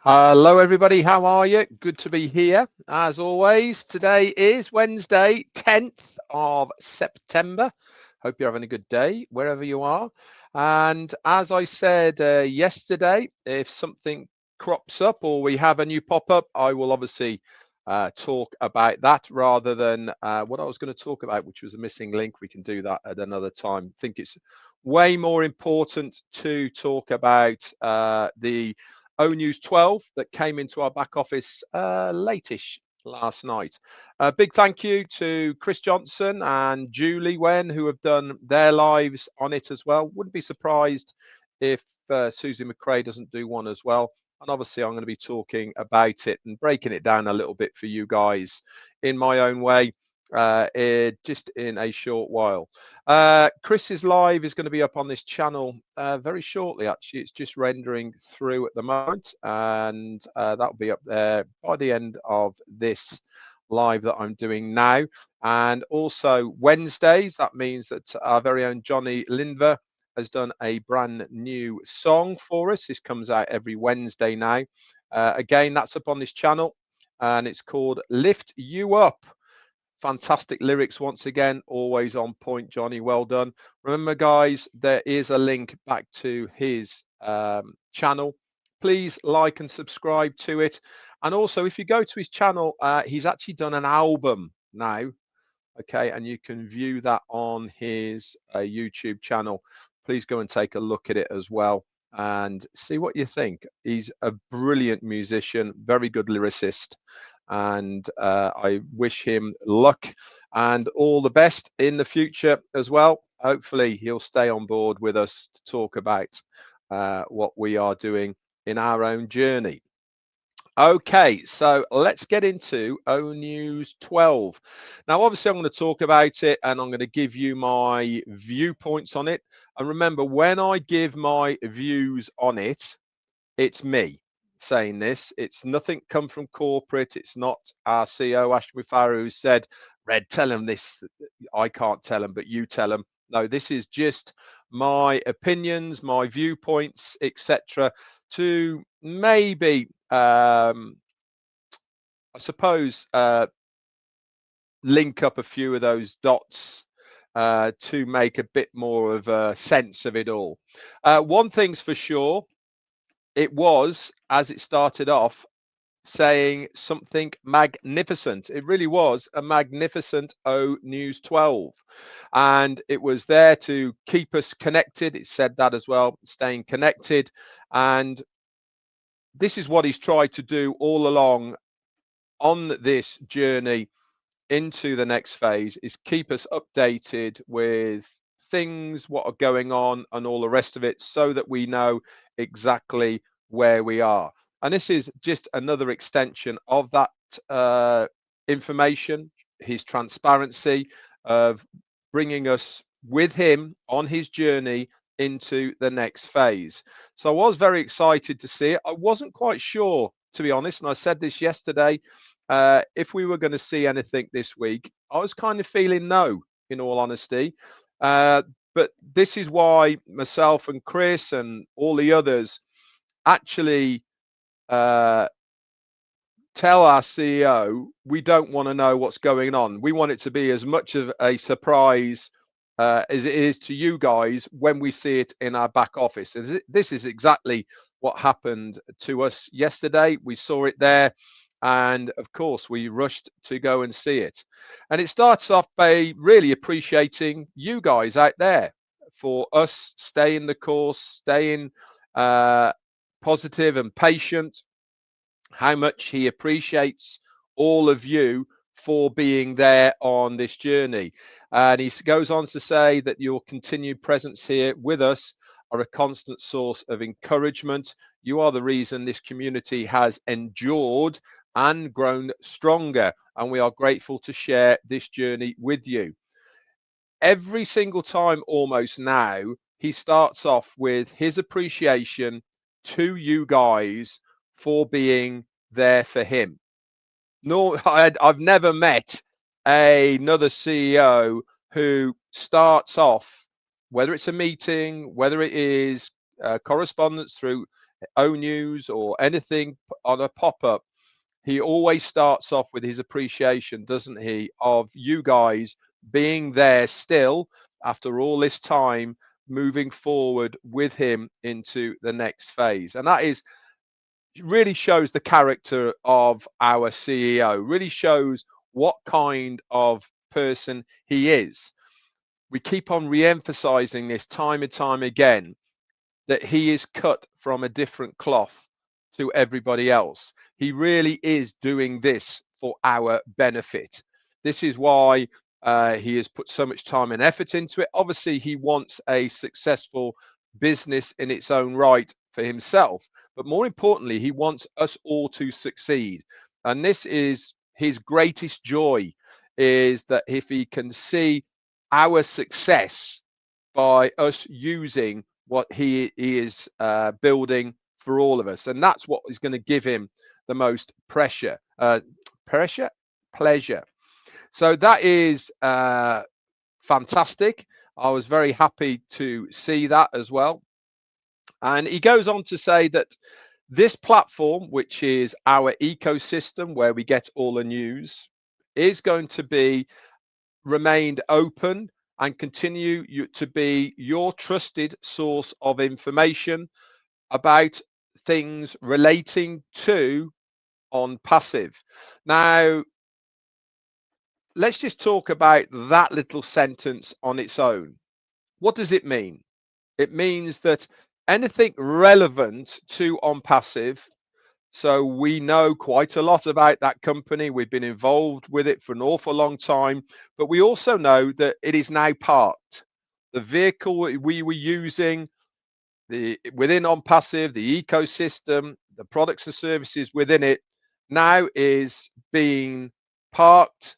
Hello, everybody. How are you? Good to be here. As always, today is Wednesday, 10th of September. Hope you're having a good day wherever you are. And as I said yesterday, if something crops up or we have a new pop up, I will obviously talk about that rather than what I was going to talk about, which was a missing link. We can do that at another time. I think it's way more important to talk about the Onews 12 that came into our back office late-ish last night. A big thank you to Chris Johnson and Julie Wen, who have done their lives on it as well. Wouldn't be surprised if Susie McRae doesn't do one as well. And obviously, I'm going to be talking about it and breaking it down a little bit for you guys in my own way just in a short while. Chris's live is going to be up on this channel very shortly. Actually, it's just rendering through at the moment, and that'll be up there by the end of this live that I'm doing now. And also Wednesdays, that means that our very own Johnny Lindver has done a brand new song for us. This comes out every Wednesday now. Again, that's up on this channel, and it's called Lift You Up. Fantastic lyrics once again, always on point, Johnny. Well done. Remember, guys, there is a link back to his channel. Please like and subscribe to it. And also, if you go to his channel, he's actually done an album now. Okay, and you can view that on his YouTube channel. Please go and take a look at it as well and see what you think. He's a brilliant musician, very good lyricist, and I wish him luck and all the best in the future as well. Hopefully he'll stay on board with us to talk about what we are doing in our own journey. Okay, so let's get into Onews 12. Now, obviously, I'm going to talk about it and I'm going to give you my viewpoints on it. And remember, when I give my views on it, it's me saying this. It's nothing come from corporate. It's not our CEO, Ashmi Farah, who said, Red, tell him this. I can't tell him, but you tell him. No, this is just my opinions, my viewpoints, etc., to maybe I suppose link up a few of those dots to make a bit more of a sense of it all. One thing's for sure, it was, as it started off, saying something magnificent. It really was a magnificent Onews 12. And it was there to keep us connected. It said that as well, staying connected. And this is what he's tried to do all along on this journey into the next phase, is keep us updated with things, what are going on and all the rest of it, so that we know exactly where we are. And this is just another extension of that information, his transparency of bringing us with him on his journey into the next phase. So I was very excited to see it. I wasn't quite sure, to be honest, and I said this yesterday, if we were going to see anything this week. I was kind of feeling no, in all honesty. But this is why myself and Chris and all the others actually tell our CEO we don't want to know what's going on. We want it to be as much of a surprise as it is to you guys when we see it in our back office. This is exactly what happened to us yesterday. We saw it there, and of course we rushed to go and see it. And it starts off by really appreciating you guys out there for us staying the course, staying positive and patient, how much he appreciates all of you for being there on this journey. And he goes on to say that your continued presence here with us are a constant source of encouragement. You are the reason this community has endured and grown stronger, and we are grateful to share this journey with you. Every single time almost now, he starts off with his appreciation to you guys for being there for him. No, I've never met another CEO who starts off, whether it's a meeting, whether it is correspondence through News or anything on a pop-up, he always starts off with his appreciation, doesn't he, of you guys being there still after all this time, moving forward with him into the next phase. And that is really shows the character of our CEO, really shows what kind of person he is. We keep on re-emphasizing this time and time again, that he is cut from a different cloth to everybody else. He really is doing this for our benefit. This is why he has put so much time and effort into it. Obviously, he wants a successful business in its own right for himself, but more importantly, he wants us all to succeed. And this is his greatest joy, is that if he can see our success by us using what he is building for all of us, and that's what is going to give him the most pleasure. So that is fantastic. I was very happy to see that as well. And he goes on to say that this platform, which is our ecosystem where we get all the news, is going to be remained open and continue to be your trusted source of information about things relating to on passive. Now, let's just talk about that little sentence on its own. What does it mean? It means that anything relevant to on passive, so we know quite a lot about that company. We've been involved with it for an awful long time, but we also know that it is now parked. The vehicle we were using, within on passive, the ecosystem, the products and services within it, now is being parked.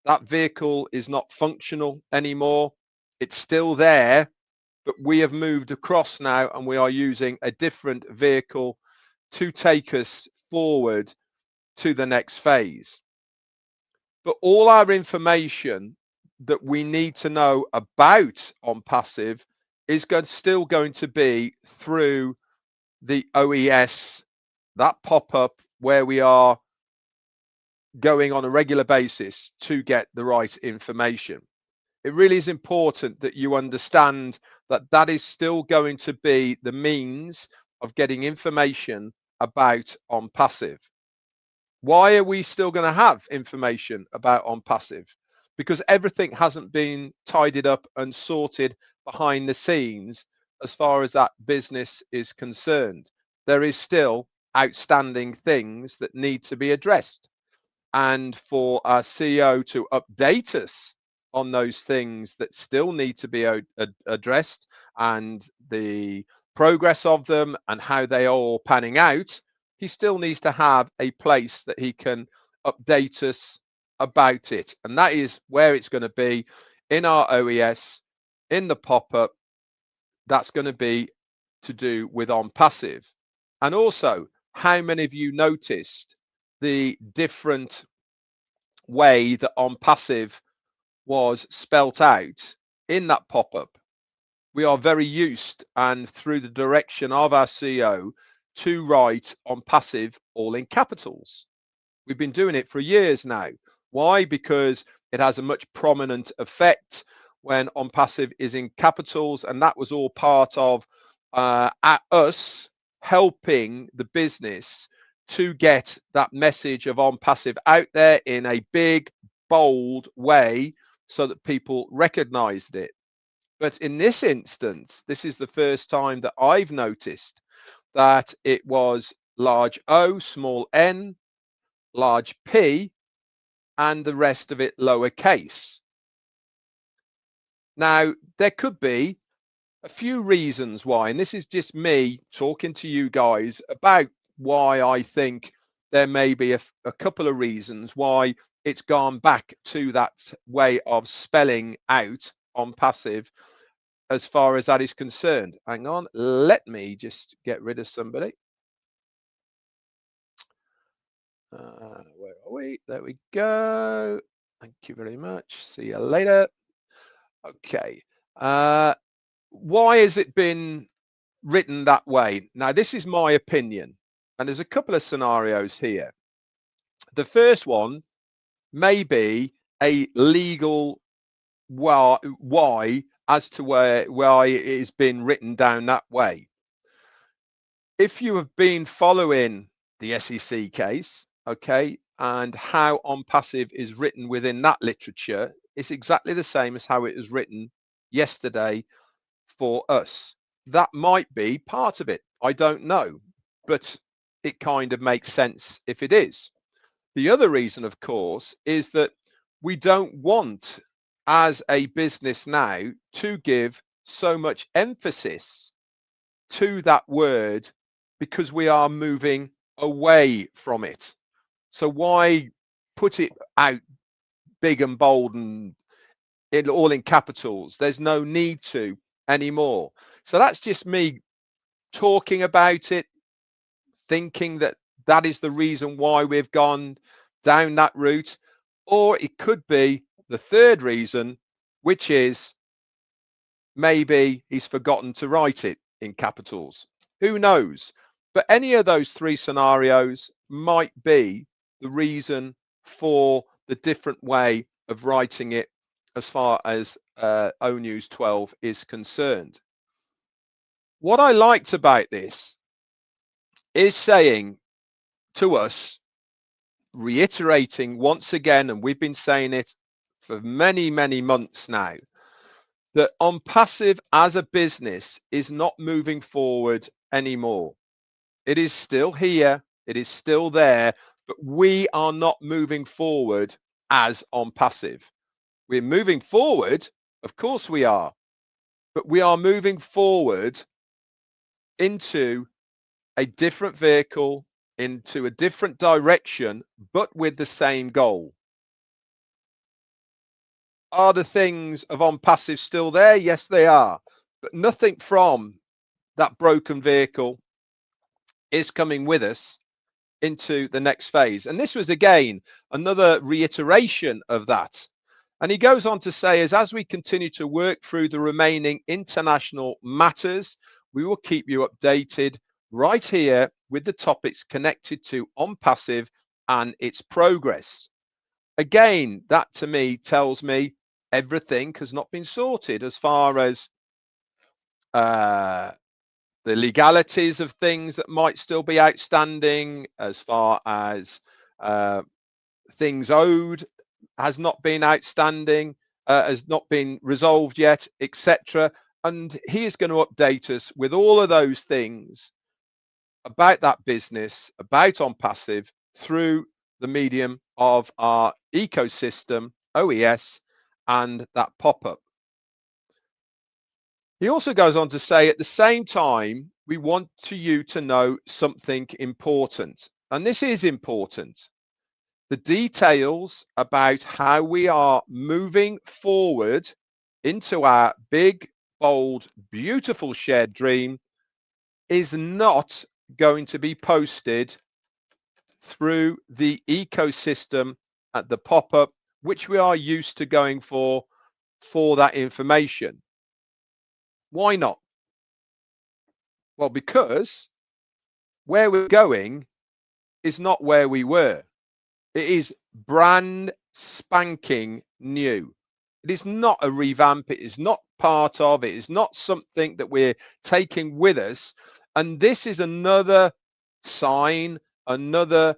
That vehicle is not functional anymore. It's still there, but we have moved across now and we are using a different vehicle to take us forward to the next phase. But all our information that we need to know about on passive is still going to be through the OES, that pop-up where we are going on a regular basis to get the right information. It really is important that you understand that that is still going to be the means of getting information about on passive. Why are we still going to have information about on passive? Because everything hasn't been tidied up and sorted behind the scenes as far as that business is concerned. There is still outstanding things that need to be addressed. And for our CEO to update us on those things that still need to be addressed and the progress of them and how they are all panning out, he still needs to have a place that he can update us about it. And that is where it's going to be in our OES, in the pop-up. That's going to be to do with on passive. And also, how many of you noticed the different way that on passive was spelt out in that pop-up? We are very used, and through the direction of our CEO, to write on passive all in capitals. We've been doing it for years now. Why? Because it has a much prominent effect when on passive is in capitals, and that was all part of us helping the business to get that message of on passive out there in a big, bold way so that people recognized it. But in this instance, this is the first time that I've noticed that it was large O, small n, large P, and the rest of it lowercase. Now, there could be a few reasons why, and this is just me talking to you guys about why I think there may be a couple of reasons why it's gone back to that way of spelling out on passive as far as that is concerned. Hang on, let me just get rid of somebody. Where are we? There we go. Thank you very much. See you later. Okay. Why has it been written that way. Now, this is my opinion, and there's a couple of scenarios here. The first one may be a legal why as to why it has been written down that way. If you have been following the SEC case, okay, and how on passive is written within that literature, it's exactly the same as how it was written yesterday for us. That might be part of it. I don't know, but it kind of makes sense if it is. The other reason, of course, is that we don't want, as a business now, to give so much emphasis to that word because we are moving away from it. So why put it out big and bold and all in capitals? There's no need to anymore. So that's just me talking about it, thinking that that is the reason why we've gone down that route. Or it could be the third reason, which is maybe he's forgotten to write it in capitals. Who knows? But any of those three scenarios might be the reason for the different way of writing it as far as Onews 12 is concerned. What I liked about this is saying to us, reiterating once again, and we've been saying it for many, many months now, that on passive as a business is not moving forward anymore. It is still here, it is still there, but we are not moving forward as on passive. We're moving forward, of course we are, but we are moving forward into a different vehicle, into a different direction, but with the same goal. Are the things of on passive still there? Yes, they are, but nothing from that broken vehicle is coming with us into the next phase. And this was again another reiteration of that. And he goes on to say, as we continue to work through the remaining international matters, we will keep you updated right here with the topics connected to on passive and its progress. Again, that to me tells me everything has not been sorted as far as the legalities of things that might still be outstanding, as far as things owed has not been outstanding, has not been resolved yet, etc. And he is going to update us with all of those things about that business, about on passive, through the medium of our ecosystem, OES, and that pop-up. He also goes on to say, at the same time, we want you to know something important. And this is important. The details about how we are moving forward into our big, bold, beautiful shared dream is not going to be posted through the ecosystem at the pop-up, which we are used to going for that information. Why not? Well, because where we're going is not where we were. It is brand spanking new. It is not a revamp. It is not part of it. It's not something that we're taking with us. And this is another sign, another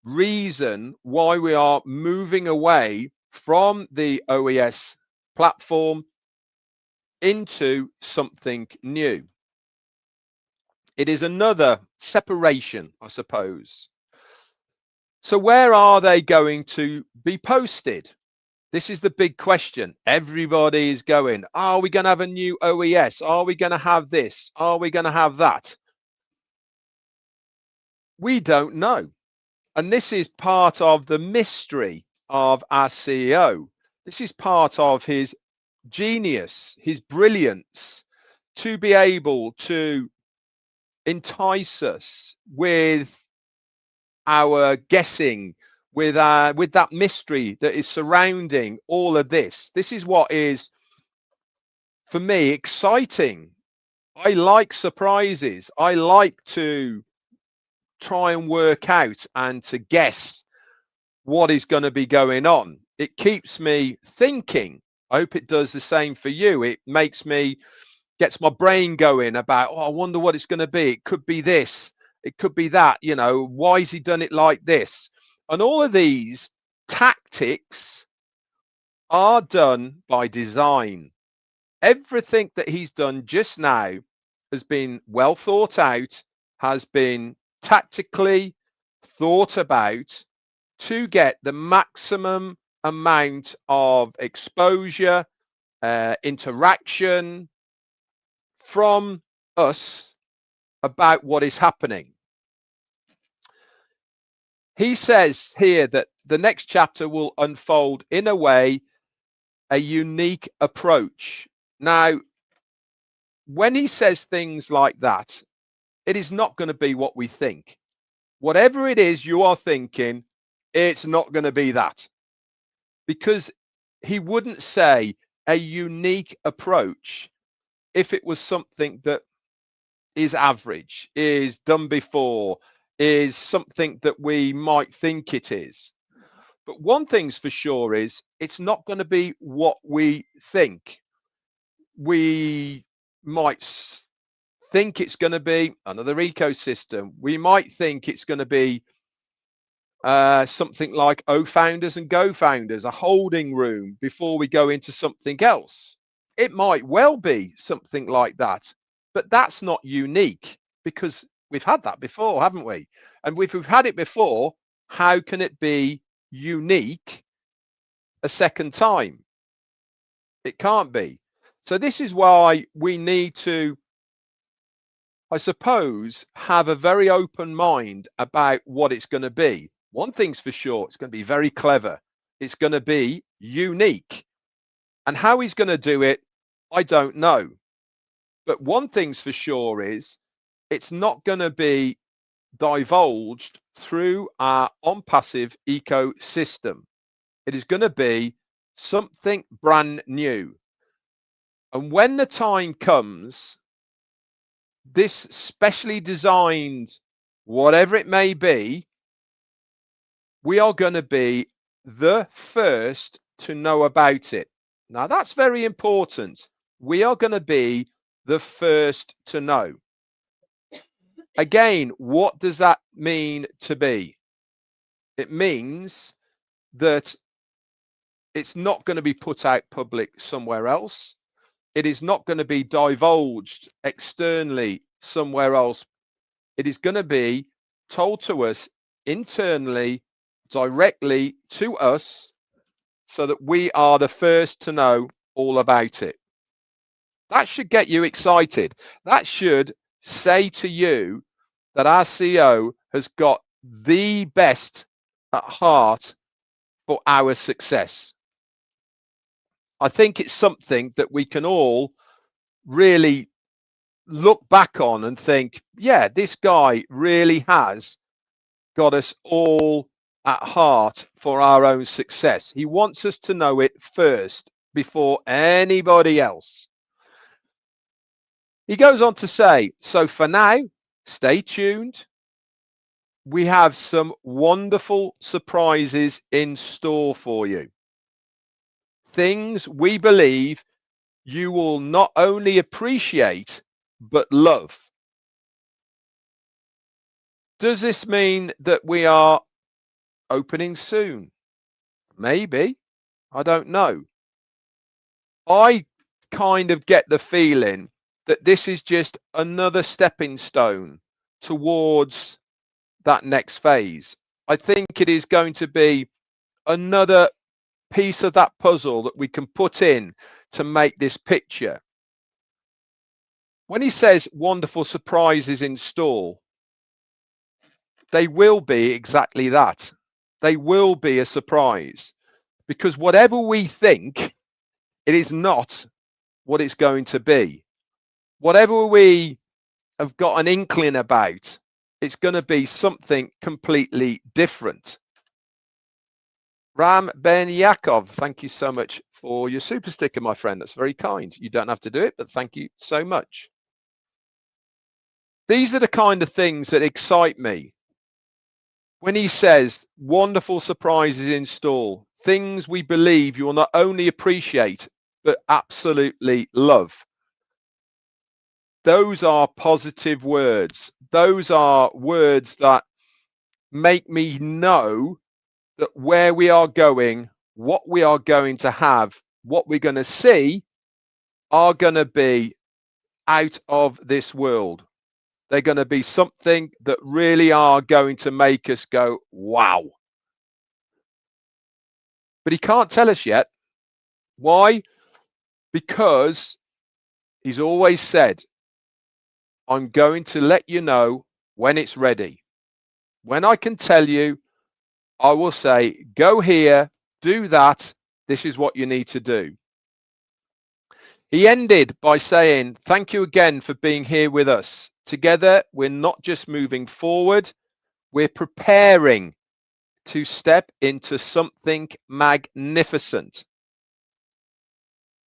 reason why we are moving away from the OES platform into something new. It is another separation, I suppose. So where are they going to be posted? This is the big question. Everybody is going, are we going to have a new OES? Are we going to have this? Are we going to have that? We don't know. And this is part of the mystery of our CEO. This is part of his genius, his brilliance, to be able to entice us with our guessing, with that mystery that is surrounding all of this. This is what is, for me, exciting I like surprises. I like to try and work out and to guess what is going to be going on. It keeps me thinking. I hope it does the same for you. It makes me, gets my brain going about, oh, I wonder what it's going to be. It could be this, it could be that, you know, why has he done it like this? And all of these tactics are done by design. Everything that he's done just now has been well thought out, has been tactically thought about to get the maximum amount of exposure, interaction from us about what is happening. He says here that the next chapter will unfold in a way, a unique approach. Now, when he says things like that, it is not going to be what we think. Whatever it is you are thinking, it's not going to be that. Because he wouldn't say a unique approach if it was something that is average, is done before, is something that we might think it is. But one thing's for sure is it's not going to be what we think. We might think it's going to be another ecosystem. We might think it's going to be something like O founders and Go founders, a holding room before we go into something else. It might well be something like that, but that's not unique because we've had that before, haven't we? And if we've had it before, how can it be unique a second time? It can't be. So this is why we need to, I suppose, have a very open mind about what it's going to be. One thing's for sure, it's going to be very clever. It's going to be unique. And how he's going to do it, I don't know. But one thing's for sure is it's not going to be divulged through our on-passive ecosystem. It is going to be something brand new. And when the time comes, this specially designed, whatever it may be, we are going to be the first to know about it. Now, that's very important. We are going to be the first to know. Again, what does that mean to be? It means that it's not going to be put out public somewhere else. It is not going to be divulged externally somewhere else. It is going to be told to us internally, directly to us, so that we are the first to know all about it. That should get you excited. That should say to you that our CEO has got the best at heart for our success. I think it's something that we can all really look back on and think, yeah, this guy really has got us all at heart for our own success. He wants us to know it first before anybody else. He goes on to say, so for now, stay tuned. We have some wonderful surprises in store for you. Things we believe you will not only appreciate, but love. Does this mean that we are opening soon? Maybe. I don't know. I kind of get the feeling that this is just another stepping stone towards that next phase. I think it is going to be another piece of that puzzle that we can put in to make this picture. When he says wonderful surprises in store, they will be exactly that. They will be a surprise, because whatever we think, it is not what it's going to be. Whatever we have got an inkling about, it's going to be something completely different. Ram Ben Yakov, thank you so much for your super sticker, my friend. That's very kind. You don't have to do it, but thank you so much. These are the kind of things that excite me. When he says, wonderful surprises in store, things we believe you'll not only appreciate, but absolutely love. Those are positive words. Those are words that make me know that where we are going, what we are going to have, what we're going to see are going to be out of this world. They're going to be something that really are going to make us go, wow. But he can't tell us yet. Why? Because he's always said, I'm going to let you know when it's ready. When I can tell you, I will say, go here, do that. This is what you need to do. He ended by saying, thank you again for being here with us. Together, we're not just moving forward, we're preparing to step into something magnificent.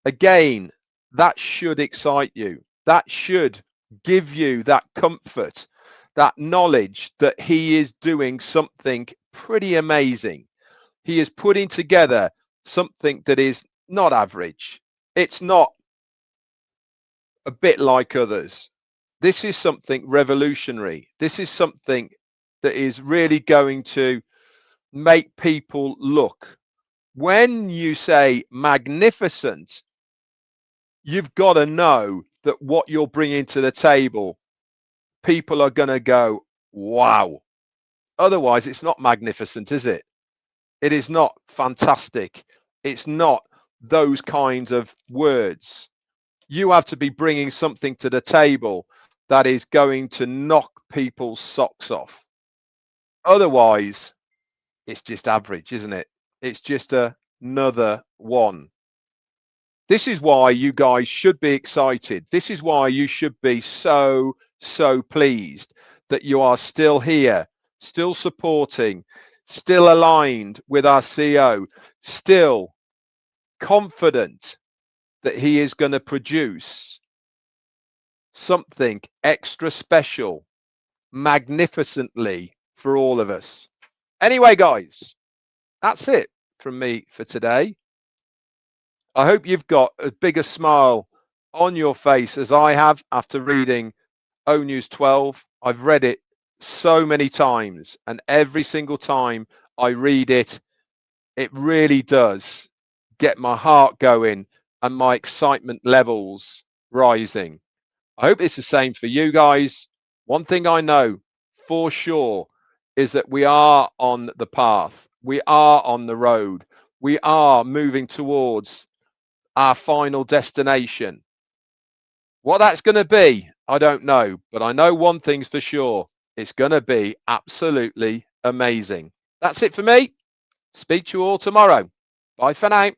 Again, that should excite you. That should give you that comfort, that knowledge that he is doing something pretty amazing. He is putting together something that is not average. It's not a bit like others. This is something revolutionary. This is something that is really going to make people look. When you say magnificent, you've got to know that what you're bringing to the table, people are going to go, wow. Otherwise, it's not magnificent, is it? It is not fantastic. It's not those kinds of words. You have to be bringing something to the table that is going to knock people's socks off. Otherwise, it's just average, isn't it? It's just another one. This is why you guys should be excited. This is why you should be so pleased that you are still here, still supporting, still aligned with our CEO, still confident that he is going to produce something extra special, magnificently for all of us. Anyway, guys, that's it from me for today. I hope you've got a bigger smile on your face as I have after reading Onews 12. I've read it so many times, and every single time I read it, it really does get my heart going and my excitement levels rising. I hope it's the same for you guys. One thing I know for sure is that we are on the path. We are on the road. We are moving towards our final destination. What that's going to be, I don't know, but I know one thing's for sure. It's going to be absolutely amazing. That's it for me. Speak to you all tomorrow. Bye for now.